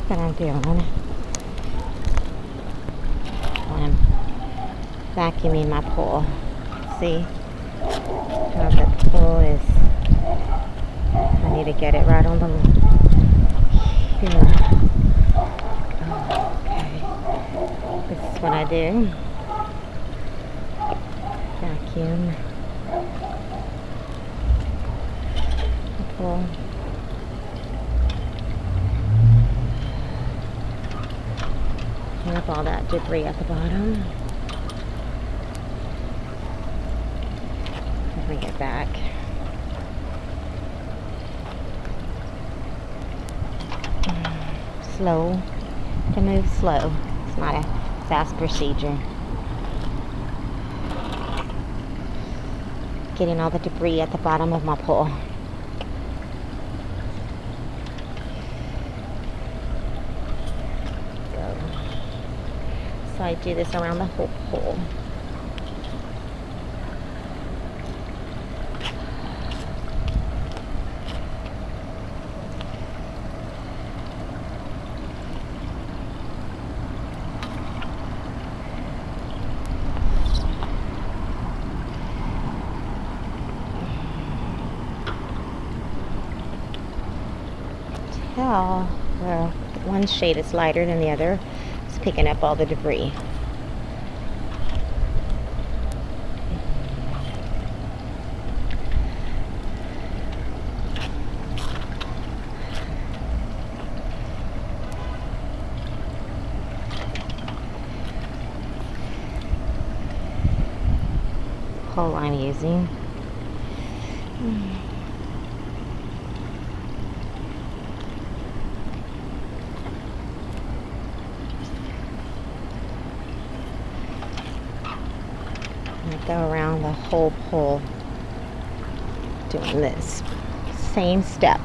what I'm doing when I'm vacuuming my pool. See how the pool is. I need to get it right on the here. Oh, okay. This is what I do. Vacuum the pool. Clean up all that debris at the bottom. Bring it back. Slow. To move slow. It's not a fast procedure. Getting all the debris at the bottom of my pool. Go. So I do this around the whole pool. Tell where one shade is lighter than the other. It's picking up all the debris. Pole I'm using. Go around the whole pole doing this same step.